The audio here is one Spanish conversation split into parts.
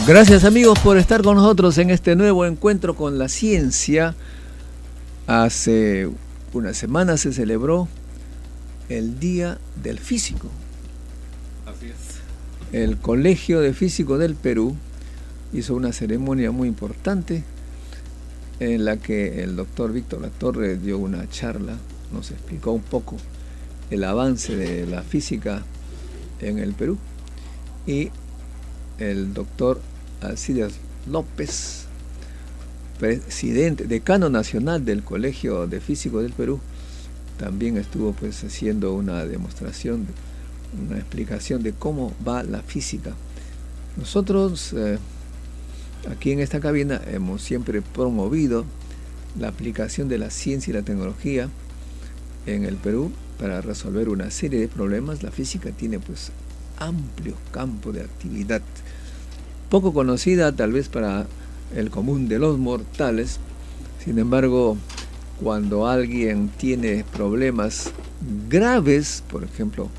Gracias amigos por estar con nosotros en este nuevo encuentro con la ciencia. Hace una semana se celebró el Día del Físico. Así es. El Colegio de Físicos del Perú hizo una ceremonia muy importante en la que el doctor Víctor Latorre dio una charla, nos explicó un poco el avance de la física en el Perú, y el doctor Alcides López, presidente, decano nacional del Colegio de Físicos del Perú, también estuvo pues haciendo una demostración, una explicación de cómo va la física. Nosotros aquí en esta cabina hemos siempre promovido la aplicación de la ciencia y la tecnología en el Perú para resolver una serie de problemas. La física tiene pues amplio campo de actividad, poco conocida tal vez para el común de los mortales. Sin embargo, cuando alguien tiene problemas graves, por ejemplo,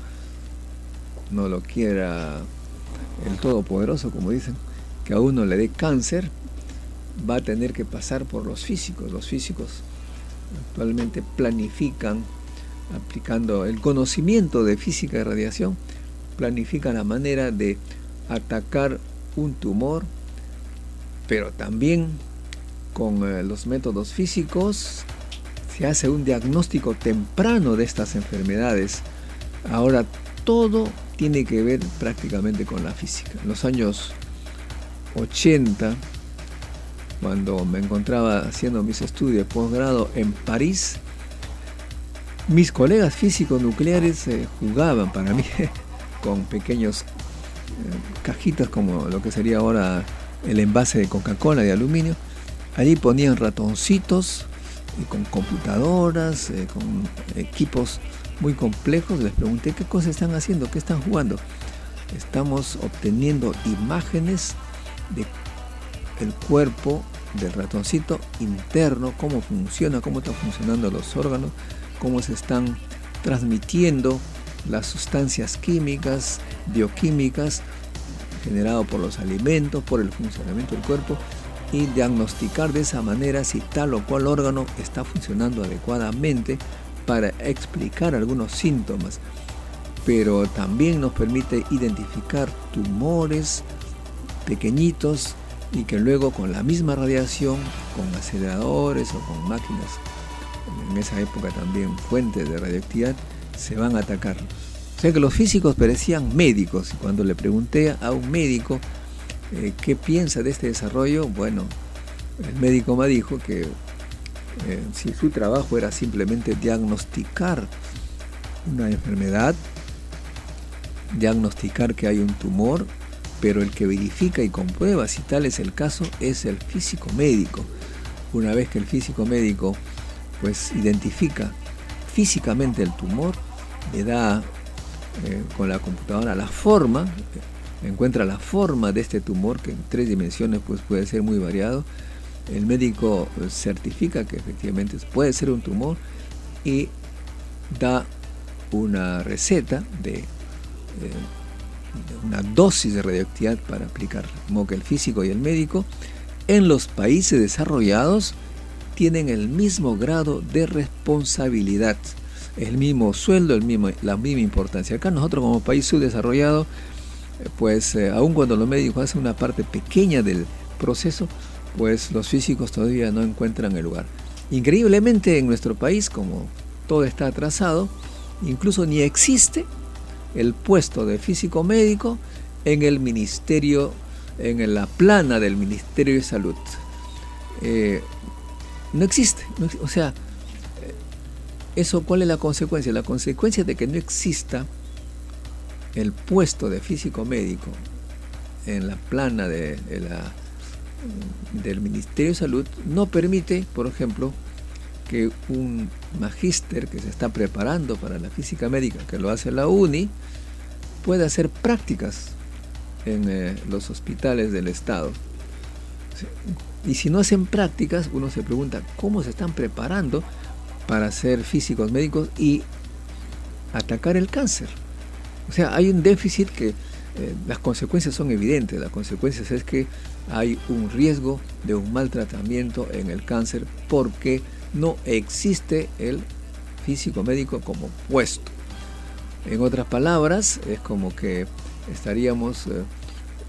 no lo quiera el Todopoderoso, como dicen, que a uno le dé cáncer, va a tener que pasar por los físicos. Los físicos actualmente planifican, aplicando el conocimiento de física y radiación, planifican la manera de atacar un tumor, pero también con los métodos físicos se hace un diagnóstico temprano de estas enfermedades. Ahora todo tiene que ver prácticamente con la física. En los años 80, cuando me encontraba haciendo mis estudios de posgrado en París, mis colegas físicos nucleares jugaban para mí con pequeños cajitas como lo que sería ahora el envase de Coca-Cola de aluminio. Allí ponían ratoncitos con computadoras, con equipos muy complejos. Les pregunté qué cosas están haciendo, qué están jugando. Estamos obteniendo imágenes del cuerpo del ratoncito interno, cómo funciona, cómo están funcionando los órganos, cómo se están transmitiendo las sustancias químicas, bioquímicas, generado por los alimentos, por el funcionamiento del cuerpo, y diagnosticar de esa manera si tal o cual órgano está funcionando adecuadamente para explicar algunos síntomas. Pero también nos permite identificar tumores pequeñitos y que luego con la misma radiación, con aceleradores o con máquinas, en esa época también fuentes de radioactividad, se van a atacar. O sea que los físicos parecían médicos, y cuando le pregunté a un médico qué piensa de este desarrollo, bueno, el médico me dijo que si su trabajo era simplemente diagnosticar una enfermedad, diagnosticar que hay un tumor, pero el que verifica y comprueba si tal es el caso es el físico médico. Una vez que el físico médico pues identifica físicamente el tumor, le da con la computadora la forma, encuentra la forma de este tumor, que en 3 dimensiones pues puede ser muy variado. El médico certifica que efectivamente puede ser un tumor y da una receta de una dosis de radioactividad para aplicarla. Como que el físico y el médico en los países desarrollados tienen el mismo grado de responsabilidad, el mismo sueldo, la misma importancia. Acá nosotros como país subdesarrollado, pues aun cuando los médicos hacen una parte pequeña del proceso, pues los físicos todavía no encuentran el lugar. Increíblemente en nuestro país, como todo está atrasado, incluso ni existe el puesto de físico médico en el ministerio, en la plana del Ministerio de Salud. No existe, o sea, ¿eso cuál es la consecuencia? La consecuencia de que no exista el puesto de físico médico en la plana del Ministerio de Salud no permite, por ejemplo, que un magíster que se está preparando para la física médica, que lo hace la UNI, pueda hacer prácticas en los hospitales del Estado. Y si no hacen prácticas, uno se pregunta cómo se están preparando para ser físicos médicos y atacar el cáncer. O sea, hay un déficit que las consecuencias son evidentes. Las consecuencias es que hay un riesgo de un mal tratamiento en el cáncer porque no existe el físico médico como puesto. En otras palabras, es como que estaríamos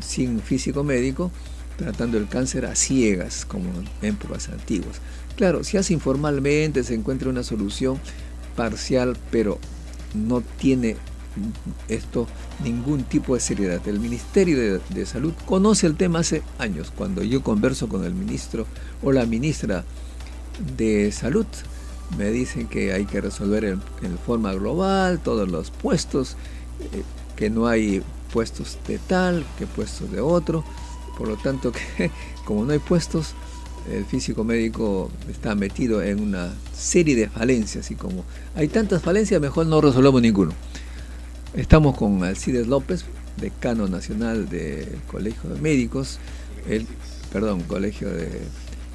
sin físico médico tratando el cáncer a ciegas, como en épocas antiguas. Claro, si hace informalmente, se encuentra una solución parcial, pero no tiene esto ningún tipo de seriedad. El Ministerio de Salud conoce el tema hace años. Cuando yo converso con el ministro o la ministra de Salud, me dicen que hay que resolver en forma global todos los puestos, que no hay puestos de tal, que puestos de otro. Por lo tanto, que como no hay puestos, el físico médico está metido en una serie de falencias, y como hay tantas falencias, mejor no resolvemos ninguno. Estamos con Alcides López, decano nacional del Colegio de Médicos, Colegio de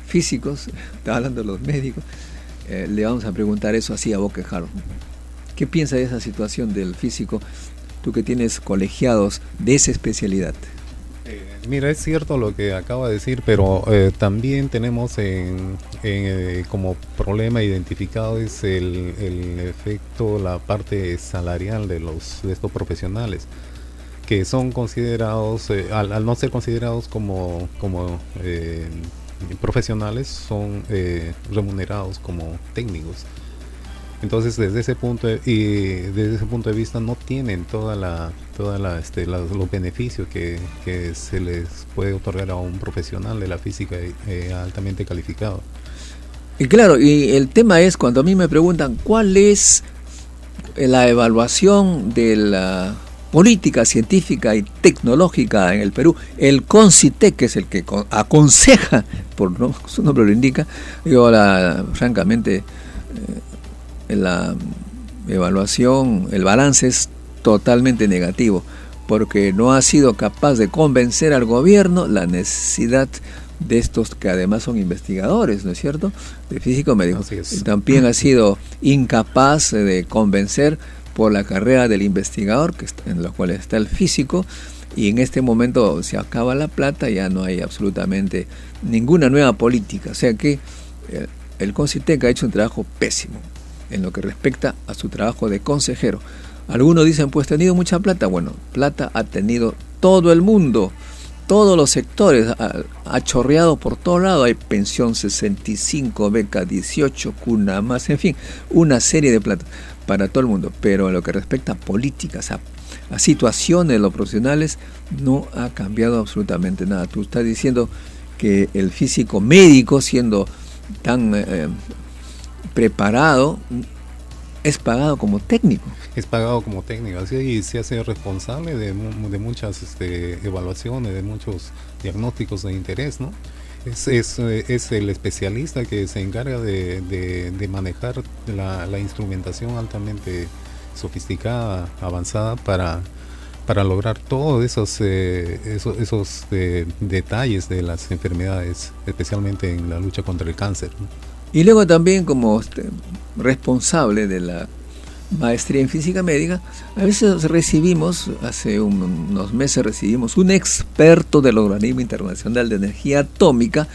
Físicos, estaba hablando de los médicos. Le vamos a preguntar eso así a boquejarro. ¿Qué piensa de esa situación del físico, tú que tienes colegiados de esa especialidad? Mira, es cierto lo que acaba de decir, pero también tenemos como problema identificado es el efecto, la parte salarial de estos profesionales, que son considerados, al no ser considerados como profesionales, son remunerados como técnicos. Entonces, desde ese punto de vista no tienen los beneficios que se les puede otorgar a un profesional de la física altamente calificado. Y claro, y el tema es, cuando a mí me preguntan cuál es la evaluación de la política científica y tecnológica en el Perú, el CONCITEC, que es el que aconseja, su nombre lo indica, yo francamente, la evaluación, el balance es totalmente negativo, porque no ha sido capaz de convencer al gobierno la necesidad de estos que además son investigadores, ¿no es cierto?, de físico médico. También ha sido incapaz de convencer por la carrera del investigador, en la cual está el físico, y en este momento se acaba la plata, ya no hay absolutamente ninguna nueva política. O sea que el CONCITEC ha hecho un trabajo pésimo en lo que respecta a su trabajo de consejero. Algunos dicen, pues, ¿tenido mucha plata? Bueno, plata ha tenido todo el mundo, todos los sectores, ha chorreado por todo lado. Hay pensión 65, beca 18, cuna más, en fin, una serie de plata para todo el mundo. Pero en lo que respecta a políticas, a situaciones de los profesionales, no ha cambiado absolutamente nada. Tú estás diciendo que el físico médico, siendo tan preparado, es pagado como técnico. Es pagado como técnico, así, y se hace responsable de muchas evaluaciones, de muchos diagnósticos de interés, ¿no? Es el especialista que se encarga de manejar la instrumentación altamente sofisticada, avanzada, para lograr todos esos detalles de las enfermedades, especialmente en la lucha contra el cáncer, ¿no? Y luego también, como responsable de la maestría en física médica, a veces hace unos meses recibimos un experto del Organismo Internacional de Energía Atómica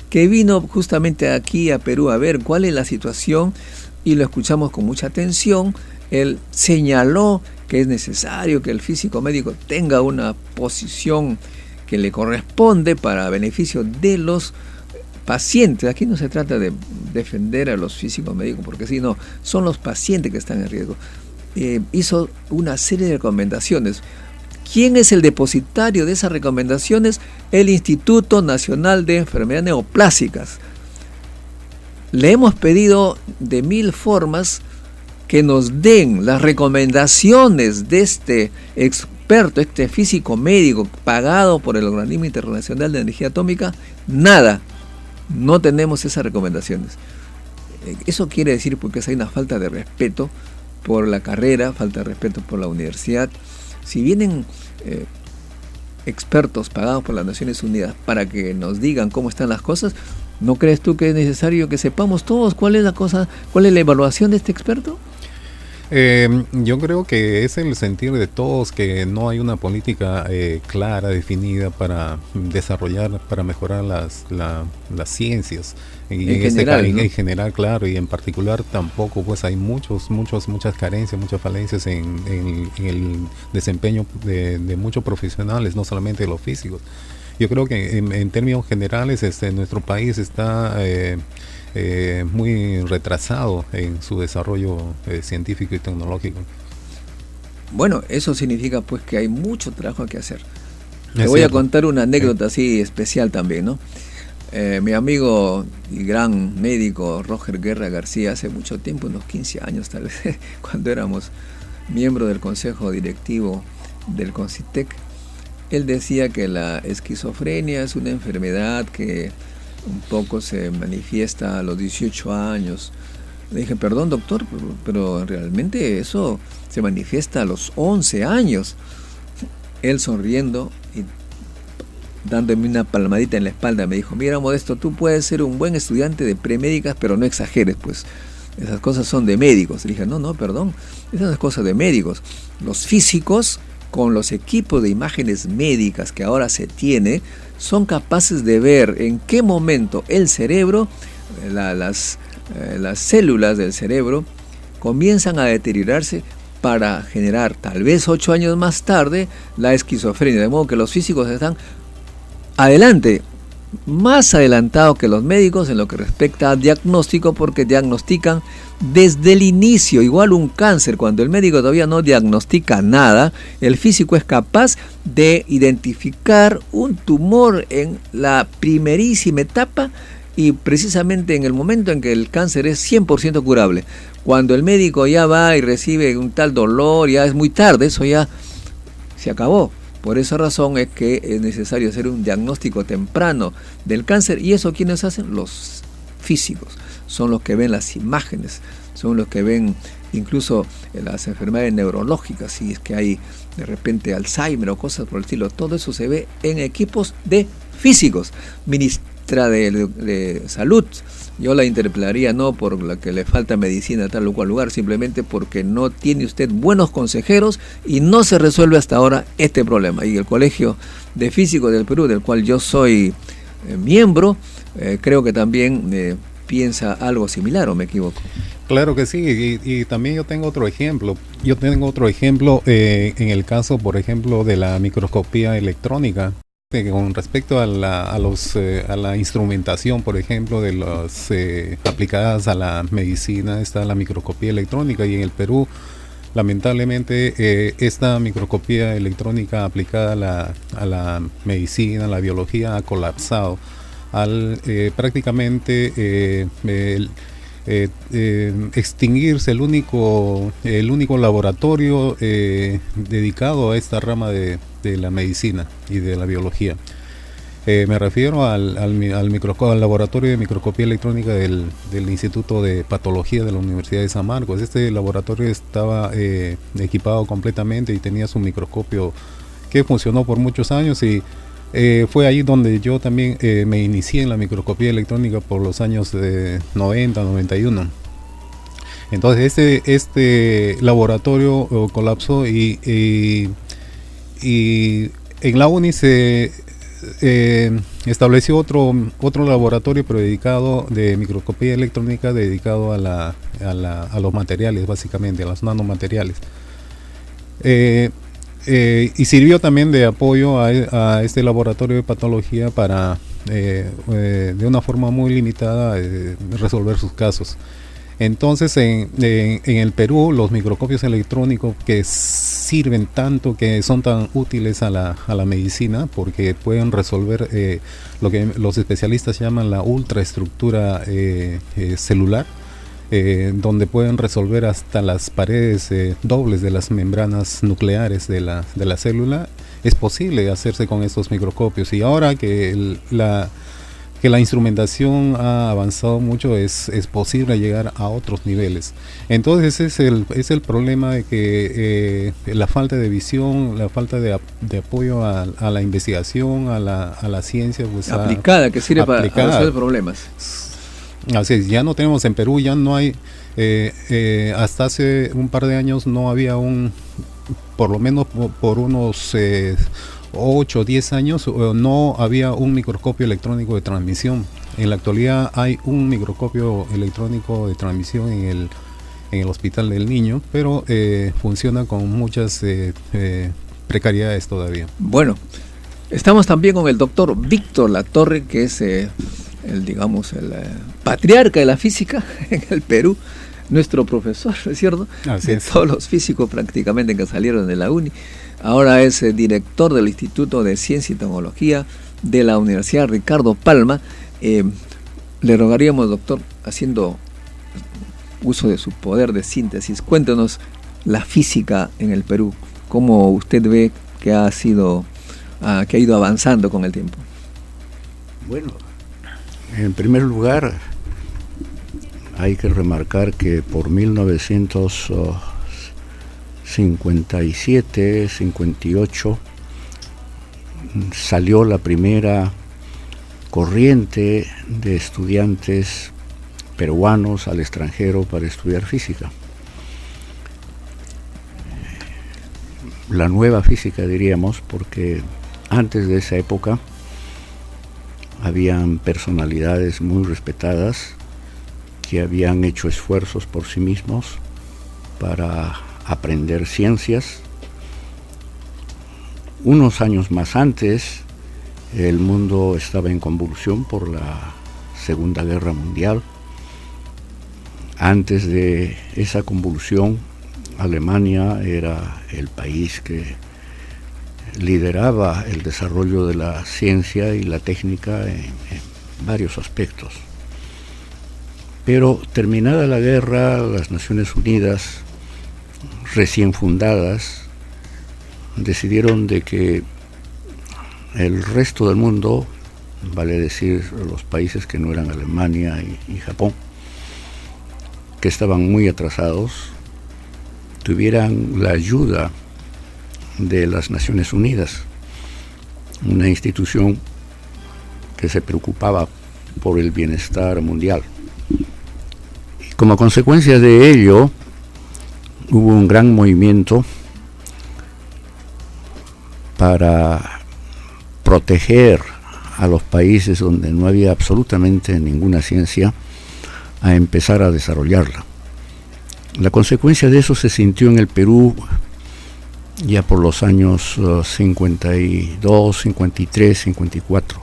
que vino justamente aquí a Perú a ver cuál es la situación, y lo escuchamos con mucha atención. Él señaló que es necesario que el físico médico tenga una posición que le corresponde para beneficio de los pacientes. Aquí no se trata de defender a los físicos médicos, porque si no, son los pacientes que están en riesgo. Hizo una serie de recomendaciones. ¿Quién es el depositario de esas recomendaciones? El Instituto Nacional de Enfermedades Neoplásicas. Le hemos pedido de 1000 formas que nos den las recomendaciones de este experto, este físico médico pagado por el Organismo Internacional de Energía Atómica. Nada. No tenemos esas recomendaciones. Eso quiere decir porque hay una falta de respeto por la carrera, falta de respeto por la universidad. Si vienen expertos pagados por las Naciones Unidas para que nos digan cómo están las cosas, ¿no crees tú que es necesario que sepamos todos cuál es la evaluación de este experto? Yo creo que es el sentir de todos que no hay una política clara, definida para desarrollar, para mejorar las ciencias. Y En general, ¿no? en general, claro, y en particular tampoco, pues hay muchas carencias, muchas falencias en el desempeño de muchos profesionales, no solamente de los físicos. Yo creo que en términos generales nuestro país está muy retrasado en su desarrollo científico y tecnológico. Bueno, eso significa pues que hay mucho trabajo que hacer. Te Es voy a cierto. contar una anécdota así especial también, ¿no? Mi amigo y gran médico Roger Guerra García, hace mucho tiempo, unos 15 años tal vez, cuando éramos miembros del consejo directivo del CONCITEC, él decía que la esquizofrenia es una enfermedad que un poco se manifiesta a los 18 años. Le dije, perdón doctor, pero realmente eso se manifiesta a los 11 años. Él sonriendo y dándome una palmadita en la espalda me dijo, mira Modesto, tú puedes ser un buen estudiante de premédicas, pero no exageres, pues esas cosas son de médicos. Le dije, no, perdón, esas son cosas de médicos. Los físicos, con los equipos de imágenes médicas que ahora se tiene, son capaces de ver en qué momento el cerebro, las células del cerebro comienzan a deteriorarse para generar tal vez 8 años más tarde la esquizofrenia. De modo que los físicos están adelante, más adelantados que los médicos en lo que respecta a diagnóstico, porque diagnostican desde el inicio. Igual un cáncer, cuando el médico todavía no diagnostica nada, el físico es capaz de identificar un tumor en la primerísima etapa y precisamente en el momento en que el cáncer es 100% curable. Cuando el médico ya va y recibe un tal dolor, ya es muy tarde, eso ya se acabó. Por esa razón es que es necesario hacer un diagnóstico temprano del cáncer. ¿Y eso quiénes hacen? Los físicos. Son los que ven las imágenes, son los que ven incluso las enfermedades neurológicas, si es que hay de repente Alzheimer o cosas por el estilo. Todo eso se ve en equipos de físicos. Ministra de Salud, yo la interpelaría no por la que le falta medicina a tal o cual lugar, simplemente porque no tiene usted buenos consejeros y no se resuelve hasta ahora este problema. Y el Colegio de Físicos del Perú, del cual yo soy miembro, creo que también piensa algo similar, ¿o me equivoco? Claro que sí, y también yo tengo otro ejemplo. Yo tengo otro ejemplo en el caso, por ejemplo, de la microscopía electrónica. Con respecto a la instrumentación, por ejemplo, de las aplicadas a la medicina, está la microscopía electrónica, y en el Perú, lamentablemente, esta microscopía electrónica aplicada a la medicina, a la biología, ha colapsado al prácticamente extinguirse el único laboratorio dedicado a esta rama de la medicina y de la biología. Me refiero al laboratorio de microscopía electrónica del Instituto de Patología de la Universidad de San Marcos. Este laboratorio estaba equipado completamente y tenía su microscopio que funcionó por muchos años, y fue ahí donde yo también me inicié en la microscopía electrónica por los años 90, 91. Entonces este laboratorio colapsó, y en la UNI se estableció otro laboratorio, pero dedicado de microscopía electrónica, dedicado a los materiales, básicamente a los nanomateriales. Y sirvió también de apoyo a este laboratorio de patología para de una forma muy limitada resolver sus casos. Entonces en el Perú, los microscopios electrónicos que sirven tanto, que son tan útiles a la medicina, porque pueden resolver lo que los especialistas llaman la ultraestructura celular, donde pueden resolver hasta las paredes dobles de las membranas nucleares de la célula. Es posible hacerse con estos microscopios, y ahora que la instrumentación ha avanzado mucho, es posible llegar a otros niveles. Entonces es el problema de que la falta de visión, la falta de apoyo a la investigación, a la ciencia, pues aplicada, que sirve para resolver problemas. Así es, ya no tenemos en Perú, ya no hay, hasta hace un par de años no había por lo menos por unos 8 o 10 años, no había un microscopio electrónico de transmisión. En la actualidad hay un microscopio electrónico de transmisión en el Hospital del Niño, pero funciona con muchas precariedades todavía. Bueno, estamos también con el doctor Víctor Latorre, que es el patriarca de la física en el Perú, nuestro profesor, ¿no es cierto? Así es. Todos los físicos prácticamente que salieron de la UNI. Ahora es director del Instituto de Ciencia y Tecnología de la Universidad Ricardo Palma. Le rogaríamos, doctor, haciendo uso de su poder de síntesis, cuéntenos la física en el Perú, cómo usted ve que ha ido avanzando con el tiempo. Bueno, en primer lugar, hay que remarcar que por 1957, 58, salió la primera corriente de estudiantes peruanos al extranjero para estudiar física. La nueva física, diríamos, porque antes de esa época habían personalidades muy respetadas que habían hecho esfuerzos por sí mismos para aprender ciencias. Unos años más antes, el mundo estaba en convulsión por la Segunda Guerra Mundial. Antes de esa convulsión, Alemania era el país que lideraba el desarrollo de la ciencia y la técnica en varios aspectos. Pero terminada la guerra, las Naciones Unidas, recién fundadas, decidieron de que el resto del mundo, vale decir los países que no eran Alemania y Japón, que estaban muy atrasados, tuvieran la ayuda de las Naciones Unidas, una institución que se preocupaba por el bienestar mundial. Y como consecuencia de ello, hubo un gran movimiento para proteger a los países donde no había absolutamente ninguna ciencia, a empezar a desarrollarla. La consecuencia de eso se sintió en el Perú ya por los años 52, 53, 54.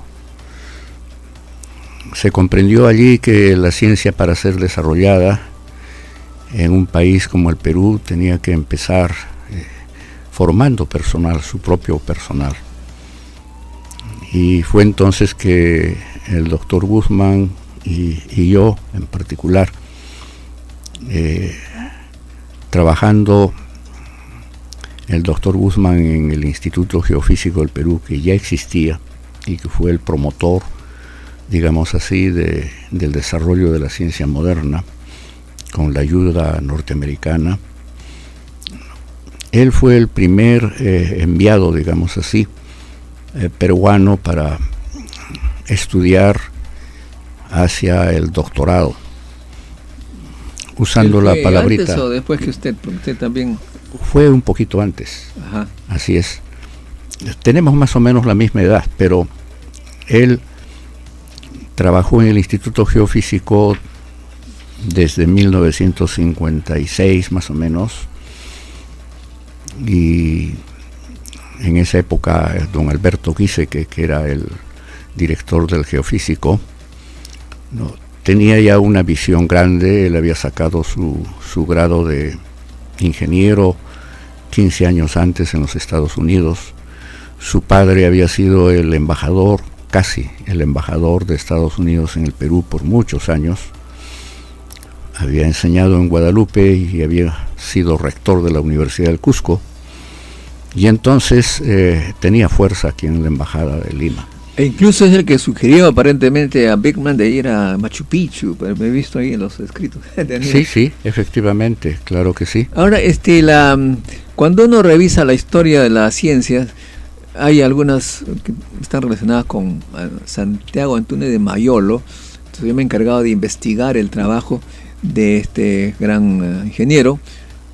Se comprendió allí que la ciencia, para ser desarrollada en un país como el Perú, tenía que empezar formando personal, su propio personal. Y fue entonces que el doctor Guzmán y yo en particular, trabajando el doctor Guzmán en el Instituto Geofísico del Perú, que ya existía y que fue el promotor, digamos así, del desarrollo de la ciencia moderna, con la ayuda norteamericana. Él fue el primer enviado, digamos así, peruano para estudiar hacia el doctorado, usando la palabrita. ¿Antes o después que usted también? Fue un poquito antes. Ajá. Así es. Tenemos más o menos la misma edad, pero él trabajó en el Instituto Geofísico desde 1956 más o menos, y en esa época don Alberto Giesecke, que era el director del Geofísico, no, tenía ya una visión grande. Él había sacado su grado de ingeniero 15 años antes en los Estados Unidos. Su padre había sido el embajador, casi el embajador de Estados Unidos en el Perú por muchos años. Había enseñado en Guadalupe y había sido rector de la Universidad del Cusco. Y entonces tenía fuerza aquí en la Embajada de Lima. E incluso es el que sugirió aparentemente a Beckman de ir a Machu Picchu, pero me he visto ahí en los escritos. Sí, efectivamente, claro que sí. Ahora, cuando uno revisa la historia de las ciencias, hay algunas que están relacionadas con Santiago Antúnez de Mayolo. Entonces yo me he encargado de investigar el trabajo de este gran ingeniero,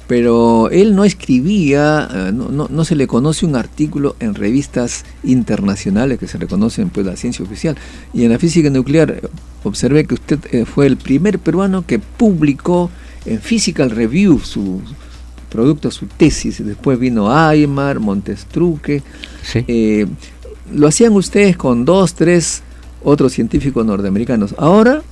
pero él no escribía, no se le conoce un artículo en revistas internacionales que se reconocen pues la ciencia oficial. Y en la física nuclear observé que usted fue el primer peruano que publicó en Physical Review su producto, su tesis. Después vino Aymar, Montestruque. Sí. Lo hacían ustedes con 2, 3 otros científicos norteamericanos. Ahora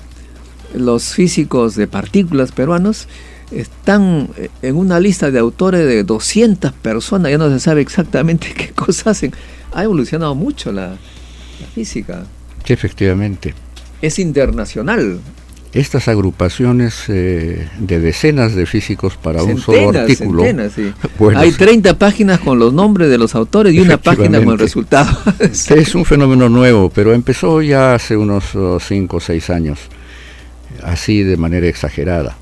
los físicos de partículas peruanos están en una lista de autores de 200 personas, ya no se sabe exactamente qué cosas hacen. Ha evolucionado mucho la física. Sí, efectivamente. Es internacional. Estas agrupaciones de decenas de físicos para un solo artículo. Sí. Bueno, hay 30 páginas con los nombres de los autores y una página con el resultado. Es un fenómeno nuevo, pero empezó ya hace unos 5 o 6 años, así de manera exagerada.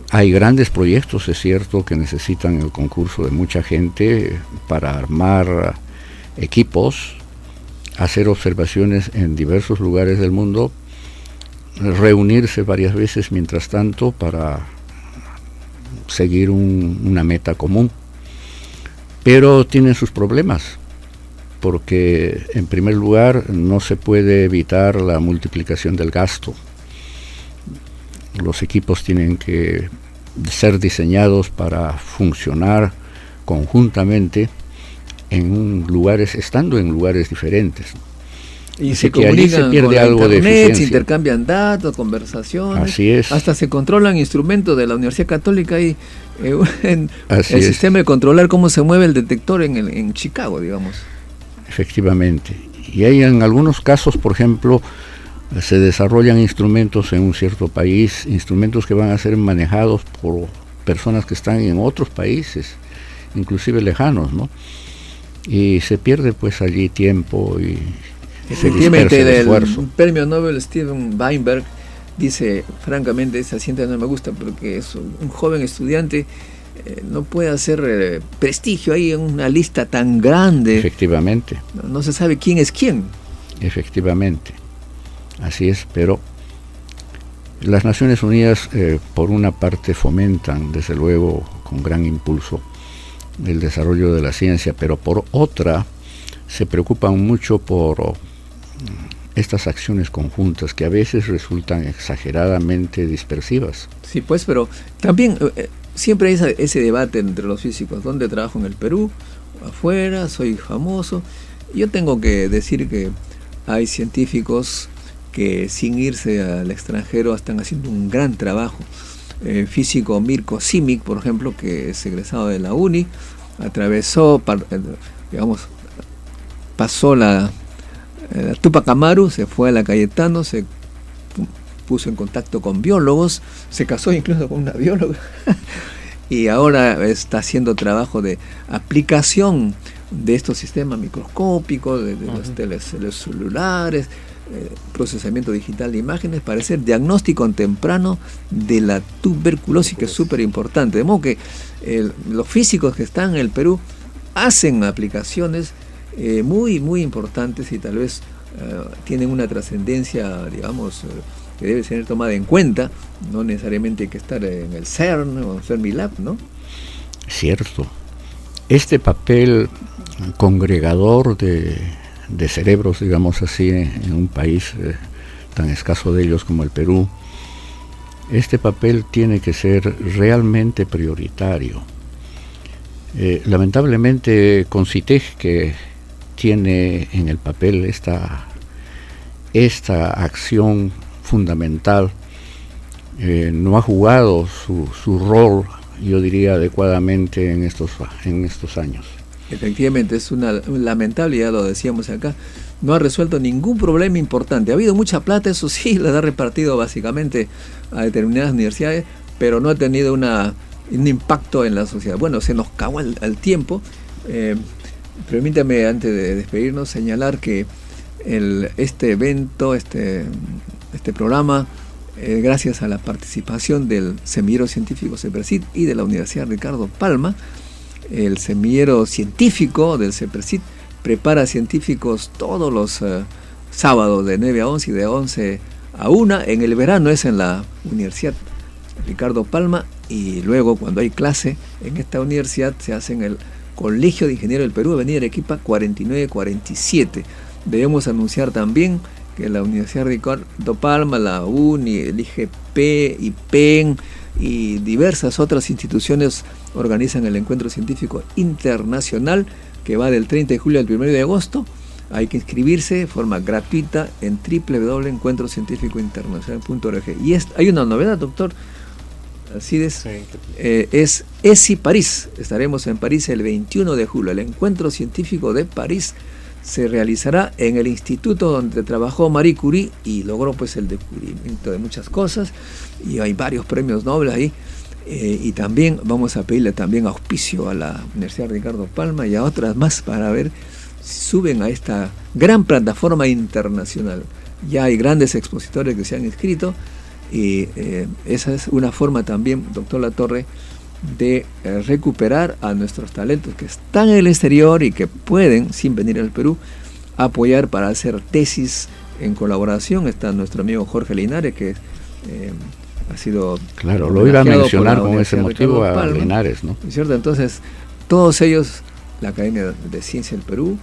Hay grandes proyectos, es cierto, que necesitan el concurso de mucha gente para armar equipos, hacer observaciones en diversos lugares del mundo, reunirse varias veces mientras tanto para seguir una meta común. Pero tienen sus problemas, porque en primer lugar no se puede evitar la multiplicación del gasto. Los equipos tienen que ser diseñados para funcionar conjuntamente estando en lugares diferentes. Y así se que allí se comunican pierde con algo de internet, eficiencia. se intercambian datos, conversaciones. Así es. Hasta se controlan instrumentos de la Universidad Católica y el es. Sistema de controlar cómo se mueve el detector en Chicago, digamos. Efectivamente. Y hay en algunos casos, por ejemplo, se desarrollan instrumentos en un cierto país, instrumentos que van a ser manejados por personas que están en otros países, inclusive lejanos, ¿no? Y se pierde pues allí tiempo y se dispersa el esfuerzo. El premio Nobel Steven Weinberg dice, francamente, esa ciencia no me gusta porque es un joven estudiante, no puede hacer prestigio ahí en una lista tan grande. Efectivamente. No se sabe quién es quién. Efectivamente. Así es, pero las Naciones Unidas por una parte fomentan, desde luego, con gran impulso el desarrollo de la ciencia, pero por otra se preocupan mucho por estas acciones conjuntas que a veces resultan exageradamente dispersivas. Sí, pues, pero también siempre hay ese debate entre los físicos, ¿dónde trabajo en el Perú? ¿Afuera? ¿Soy famoso? Yo tengo que decir que hay científicos que sin irse al extranjero están haciendo un gran trabajo. Físico Mirko Simic, por ejemplo, que es egresado de la UNI, atravesó, pasó la Tupac Amaru, se fue a la Cayetano, se puso en contacto con biólogos, se casó incluso con una bióloga y ahora está haciendo trabajo de aplicación de estos sistemas microscópicos, de los celulares, procesamiento digital de imágenes para hacer diagnóstico temprano de la tuberculosis, que es súper importante. De modo que los físicos que están en el Perú hacen aplicaciones muy, muy importantes y tal vez tienen una trascendencia, digamos, que debe ser tomada en cuenta. No necesariamente hay que estar en el CERN o en Fermilab, ¿no? Cierto. Este papel congregador de cerebros, digamos así, en un país tan escaso de ellos como el Perú, este papel tiene que ser realmente prioritario. Lamentablemente CONCITEC, que tiene en el papel esta acción fundamental, no ha jugado su rol, yo diría, adecuadamente en estos años. Efectivamente, es una lamentable, ya lo decíamos acá, no ha resuelto ningún problema importante. Ha habido mucha plata, eso sí, la ha repartido básicamente a determinadas universidades, pero no ha tenido un impacto en la sociedad. Bueno, se nos acabó el tiempo. Permítame, antes de despedirnos, señalar que este evento, este programa, gracias a la participación del Semillero Científico CEPRESID y de la Universidad Ricardo Palma. El semillero científico del CEPRESID prepara científicos todos los sábados de 9 a 11 y de 11 a una, en el verano es en la Universidad Ricardo Palma, y luego cuando hay clase en esta universidad se hace en el Colegio de Ingenieros del Perú, Avenida Arequipa 4947. Debemos anunciar también que la Universidad Ricardo Palma, la UNI, el IGP, IPEN y diversas otras instituciones organizan el Encuentro Científico Internacional que va del 30 de julio al 1 de agosto. Hay que inscribirse de forma gratuita en www.encuentrocientificointernacional.org. Y hay una novedad, doctor Alcides, Sí, es ESI París. Estaremos en París el 21 de julio. El Encuentro Científico de París se realizará en el instituto donde trabajó Marie Curie y logró pues el descubrimiento de muchas cosas, y hay varios premios Nobel ahí. Y también vamos a pedirle también auspicio a la Universidad Ricardo Palma y a otras más para ver si suben a esta gran plataforma internacional. Ya hay grandes expositores que se han inscrito, y esa es una forma también, doctor Latorre, de recuperar a nuestros talentos que están en el exterior y que pueden, sin venir al Perú, apoyar para hacer tesis en colaboración. Está nuestro amigo Jorge Linares, que ha sido... Claro, lo iba a mencionar con ese motivo a Palma, Linares, ¿no? ¿cierto? Entonces, todos ellos, la Academia de Ciencia del Perú,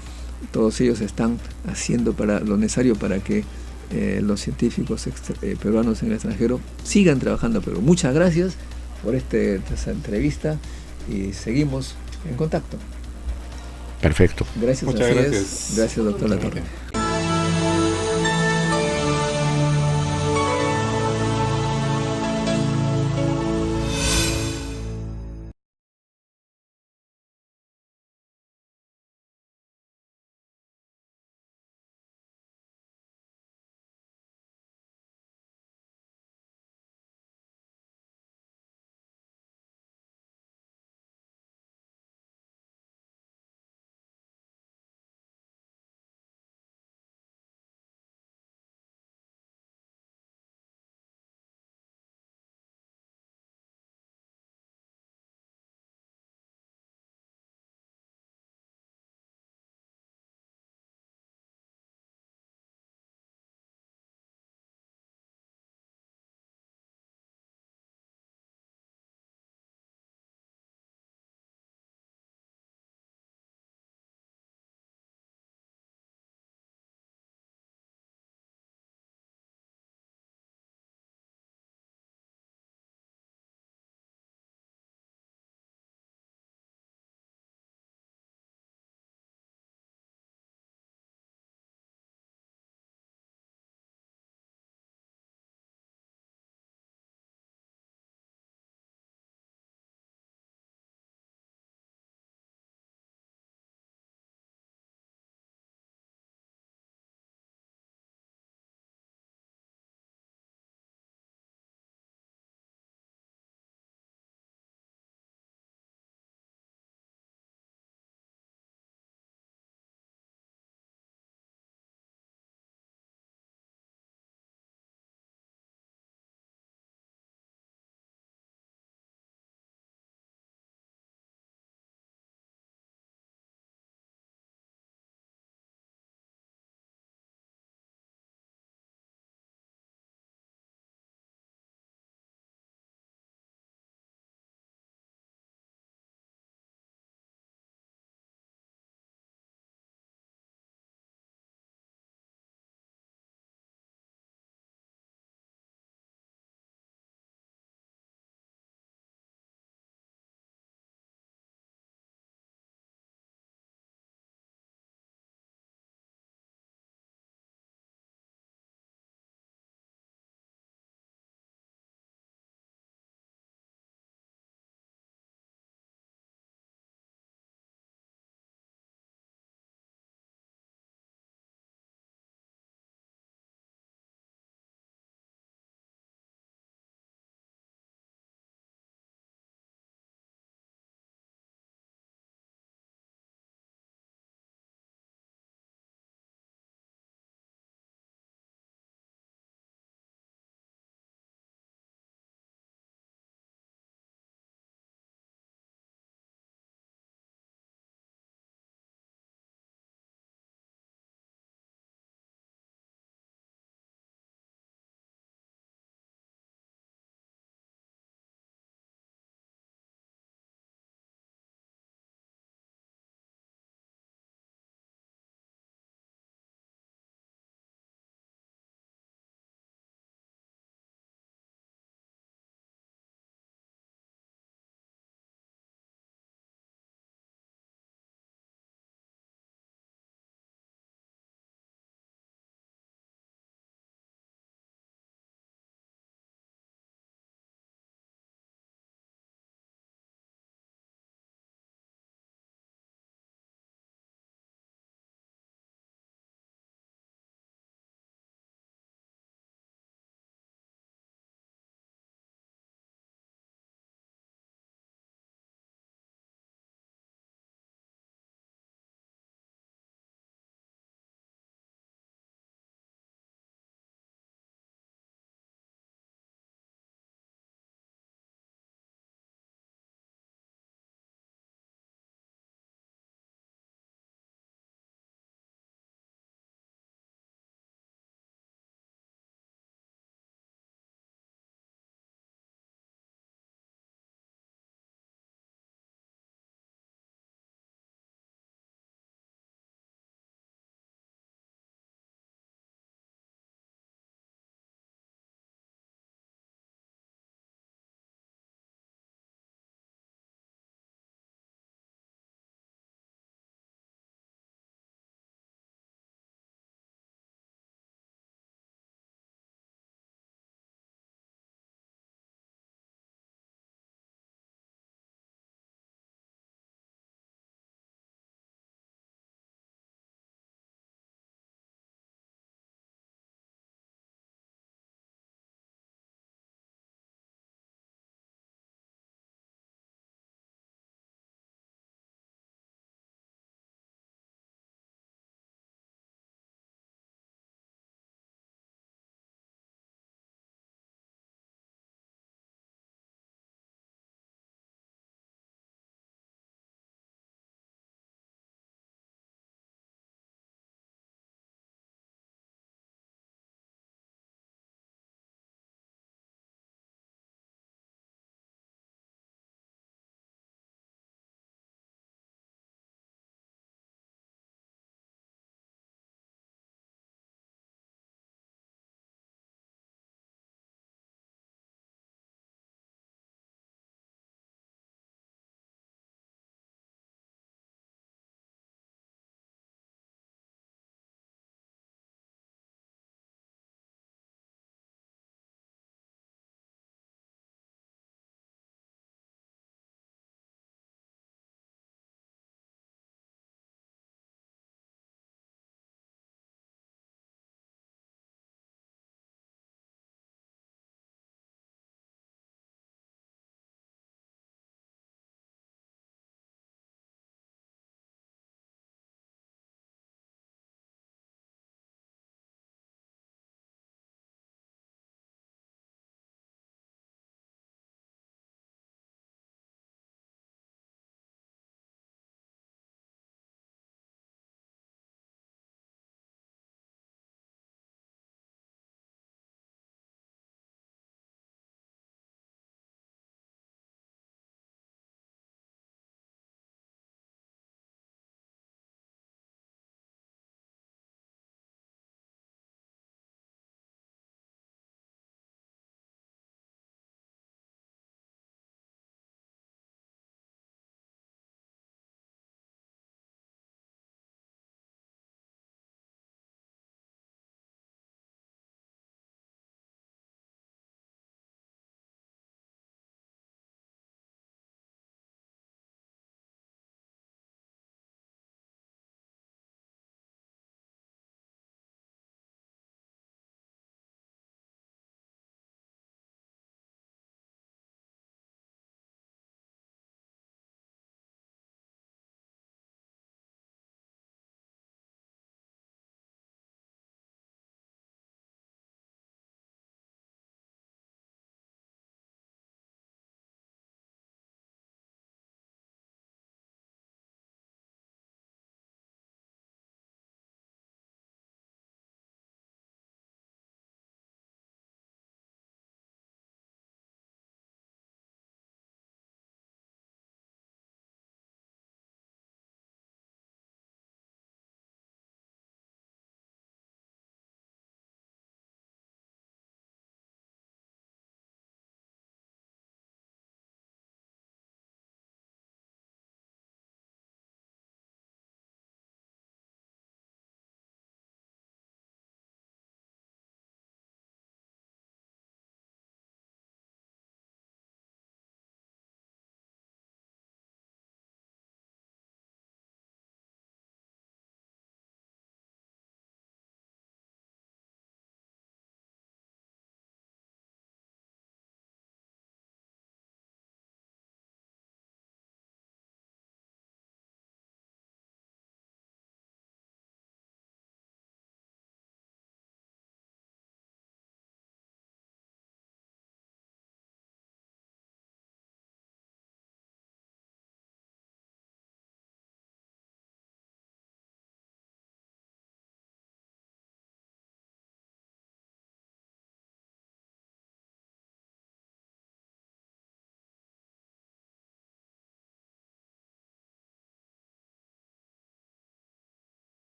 todos ellos están haciendo lo necesario para que los científicos peruanos en el extranjero sigan trabajando. Pero muchas gracias por esta entrevista y seguimos en contacto. Perfecto. Gracias, Muchas así gracias. es. Gracias, doctor Latorre.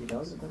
la otra también.